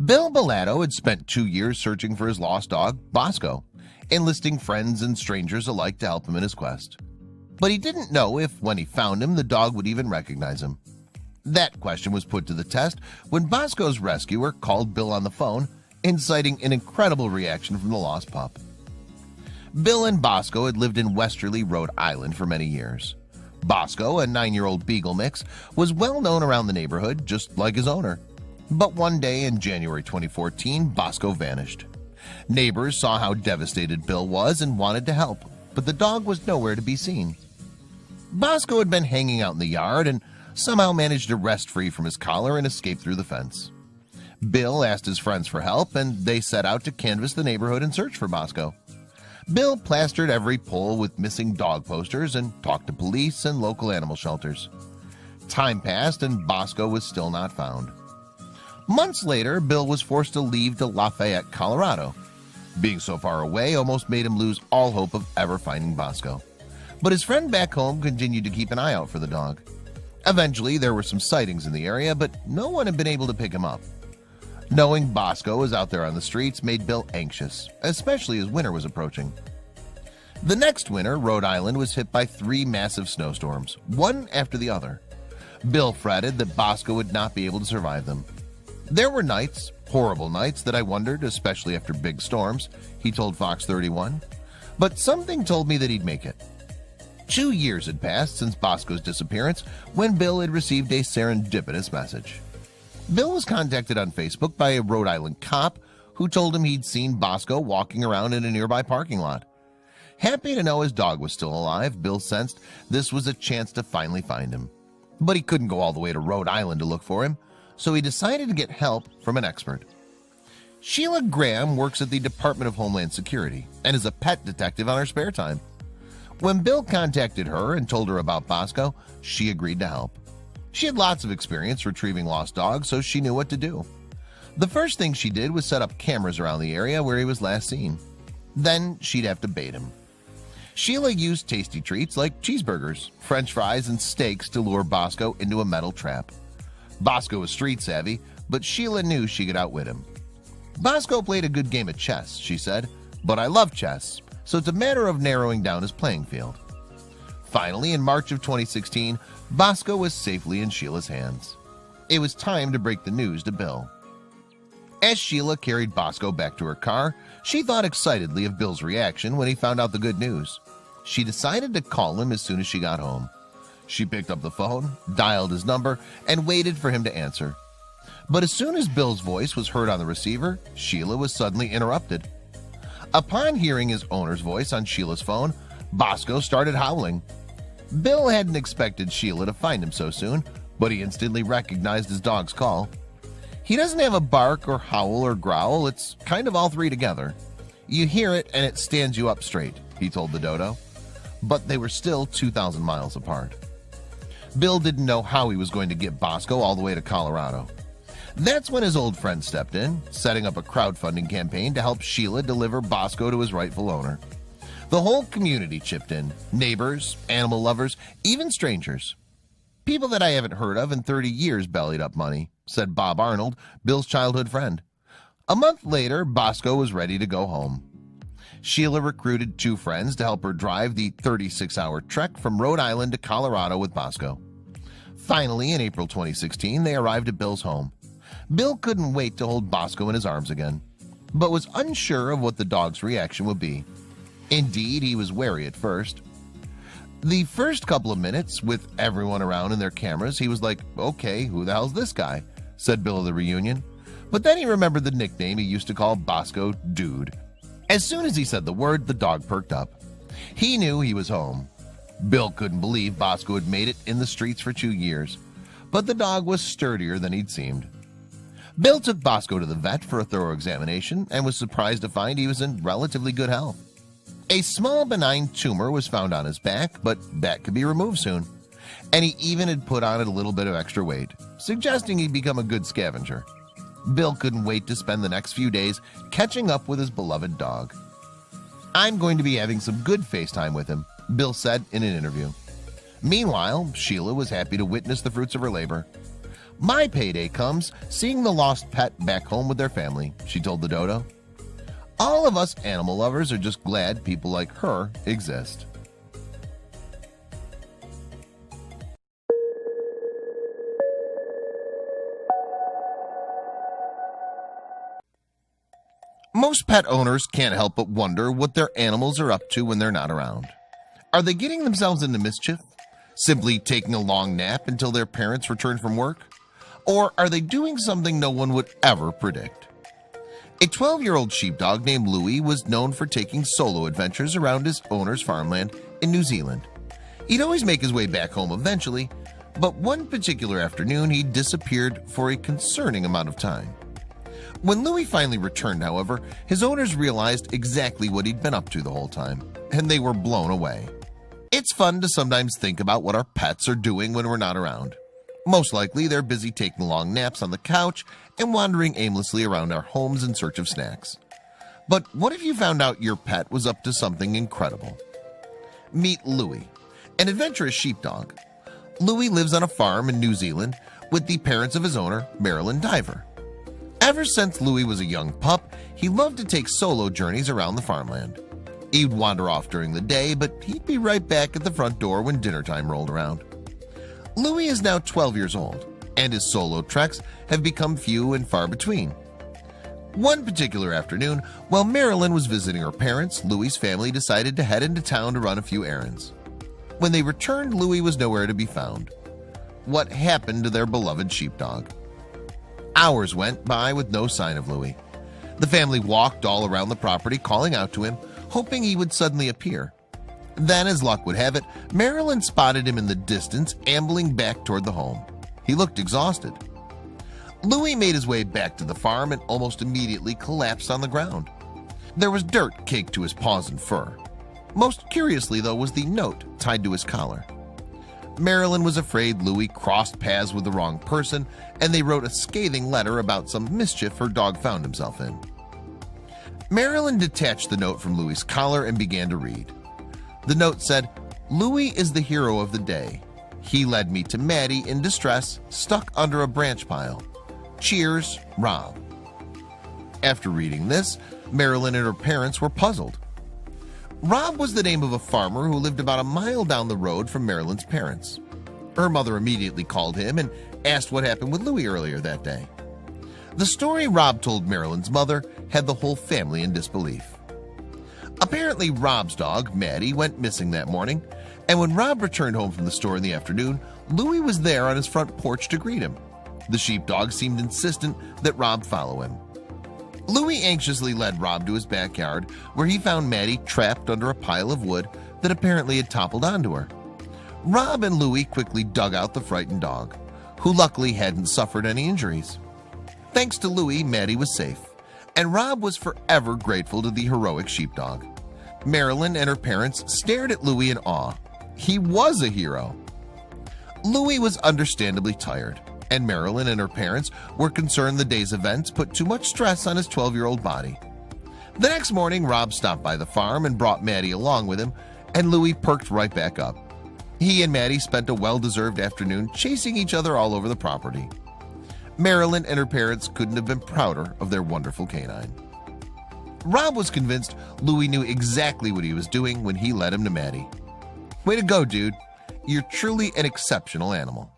Bill Bellato had spent 2 years searching for his lost dog, Bosco, enlisting friends and strangers alike to help him in his quest. But he didn't know if, when he found him, the dog would even recognize him. That question was put to the test when Bosco's rescuer called Bill on the phone, inciting an incredible reaction from the lost pup. Bill and Bosco had lived in Westerly, Rhode Island for many years. Bosco, a 9-year-old beagle mix, was well known around the neighborhood, just like his owner. But one day in January 2014, Bosco vanished. Neighbors saw how devastated Bill was and wanted to help, but the dog was nowhere to be seen. Bosco had been hanging out in the yard and somehow managed to wrest free from his collar and escape through the fence. Bill asked his friends for help, and they set out to canvass the neighborhood and search for Bosco. Bill plastered every pole with missing dog posters and talked to police and local animal shelters. Time passed and Bosco was still not found. Months later, Bill was forced to leave to Lafayette, Colorado. Being so far away almost made him lose all hope of ever finding Bosco. But his friend back home continued to keep an eye out for the dog. Eventually, there were some sightings in the area, but no one had been able to pick him up. Knowing Bosco was out there on the streets made Bill anxious, especially as winter was approaching. The next winter, Rhode Island was hit by 3 massive snowstorms, one after the other. Bill fretted that Bosco would not be able to survive them. There were nights, horrible nights, that I wondered, especially after big storms, he told Fox 31. But something told me that he'd make it. 2 years had passed since Bosco's disappearance when Bill had received a serendipitous message. Bill was contacted on Facebook by a Rhode Island cop who told him he'd seen Bosco walking around in a nearby parking lot. Happy to know his dog was still alive, Bill sensed this was a chance to finally find him. But he couldn't go all the way to Rhode Island to look for him, so he decided to get help from an expert. Sheilah Graham works at the Department of Homeland Security and is a pet detective on her spare time. When Bill contacted her and told her about Bosco, she agreed to help. She had lots of experience retrieving lost dogs, so she knew what to do. The first thing she did was set up cameras around the area where he was last seen. Then she'd have to bait him. Sheilah used tasty treats like cheeseburgers, French fries, and steaks to lure Bosco into a metal trap. Bosco was street savvy, but Sheilah knew she could outwit him. Bosco played a good game of chess, she said, but I love chess, so it's a matter of narrowing down his playing field. Finally, in March of 2016, Bosco was safely in Sheilah's hands. It was time to break the news to Bill. As Sheilah carried Bosco back to her car, she thought excitedly of Bill's reaction when he found out the good news. She decided to call him as soon as she got home. She picked up the phone, dialed his number, and waited for him to answer. But as soon as Bill's voice was heard on the receiver, Sheilah was suddenly interrupted. Upon hearing his owner's voice on Sheilah's phone, Bosco started howling. Bill hadn't expected Sheilah to find him so soon, but he instantly recognized his dog's call. He doesn't have a bark or howl or growl, it's kind of all three together. You hear it and it stands you up straight, he told the dodo. But they were still 2,000 miles apart. Bill didn't know how he was going to get Bosco all the way to Colorado. That's when his old friend stepped in, setting up a crowdfunding campaign to help Sheilah deliver Bosco to his rightful owner. The whole community chipped in, neighbors, animal lovers, even strangers. People that I haven't heard of in 30 years bellied up money, said Bob Arnold, Bill's childhood friend. A month later, Bosco was ready to go home. Sheilah recruited 2 friends to help her drive the 36-hour trek from Rhode Island to Colorado with Bosco. Finally, in April 2016, they arrived at Bill's home. Bill couldn't wait to hold Bosco in his arms again, but was unsure of what the dog's reaction would be. Indeed, he was wary at first. The first couple of minutes, with everyone around in their cameras, he was like, okay, who the hell's this guy? Said Bill at the reunion. But then he remembered the nickname he used to call Bosco, Dude. As soon as he said the word, the dog perked up. He knew he was home. Bill couldn't believe Bosco had made it in the streets for 2 years, but the dog was sturdier than he'd seemed. Bill took Bosco to the vet for a thorough examination and was surprised to find he was in relatively good health. A small benign tumor was found on his back, but that could be removed soon. And he even had put on a little bit of extra weight, suggesting he'd become a good scavenger. Bill couldn't wait to spend the next few days catching up with his beloved dog. I'm going to be having some good FaceTime with him, Bill said in an interview. Meanwhile, Sheilah was happy to witness the fruits of her labor. My payday comes seeing the lost pet back home with their family, she told the dodo. All of us animal lovers are just glad people like her exist. Most pet owners can't help but wonder what their animals are up to when they're not around. Are they getting themselves into mischief? Simply taking a long nap until their parents return from work? Or are they doing something no one would ever predict? A 12-year-old sheepdog named Louis was known for taking solo adventures around his owner's farmland in New Zealand. He'd always make his way back home eventually, but one particular afternoon he disappeared for a concerning amount of time. When Louis finally returned, however, his owners realized exactly what he'd been up to the whole time, and they were blown away. It's fun to sometimes think about what our pets are doing when we're not around. Most likely, they're busy taking long naps on the couch and wandering aimlessly around our homes in search of snacks. But what if you found out your pet was up to something incredible? Meet Louis, an adventurous sheepdog. Louis lives on a farm in New Zealand with the parents of his owner, Marilyn Diver. Ever since Louis was a young pup, he loved to take solo journeys around the farmland. He'd wander off during the day, but he'd be right back at the front door when dinner time rolled around. Louis is now 12 years old, and his solo treks have become few and far between. One particular afternoon, while Marilyn was visiting her parents, Louis's family decided to head into town to run a few errands. When they returned, Louis was nowhere to be found. What happened to their beloved sheepdog? Hours went by with no sign of Louis. The family walked all around the property, calling out to him, hoping he would suddenly appear. Then, as luck would have it, Marilyn spotted him in the distance, ambling back toward the home. He looked exhausted. Louis made his way back to the farm and almost immediately collapsed on the ground. There was dirt caked to his paws and fur. Most curiously, though, was the note tied to his collar. Marilyn was afraid Louis crossed paths with the wrong person, and they wrote a scathing letter about some mischief her dog found himself in. Marilyn detached the note from Louis's collar and began to read. The note said, "Louis is the hero of the day. He led me to Maddie in distress, stuck under a branch pile. Cheers, Rob." After reading this, Marilyn and her parents were puzzled. Rob was the name of a farmer who lived about a mile down the road from Marilyn's parents. Her mother immediately called him and asked what happened with Louis earlier that day. The story Rob told Marilyn's mother had the whole family in disbelief. Apparently, Rob's dog, Maddie, went missing that morning, and when Rob returned home from the store in the afternoon, Louis was there on his front porch to greet him. The sheepdog seemed insistent that Rob follow him. Louis anxiously led Rob to his backyard, where he found Maddie trapped under a pile of wood that apparently had toppled onto her. Rob and Louis quickly dug out the frightened dog, who luckily hadn't suffered any injuries. Thanks to Louis, Maddie was safe, and Rob was forever grateful to the heroic sheepdog. Marilyn and her parents stared at Louis in awe. He was a hero. Louis was understandably tired, and Marilyn and her parents were concerned the day's events put too much stress on his 12-year-old body. The next morning, Rob stopped by the farm and brought Maddie along with him, and Louis perked right back up. He and Maddie spent a well-deserved afternoon chasing each other all over the property. Marilyn and her parents couldn't have been prouder of their wonderful canine. Rob was convinced Louis knew exactly what he was doing when he led him to Maddie. Way to go, dude. You're truly an exceptional animal.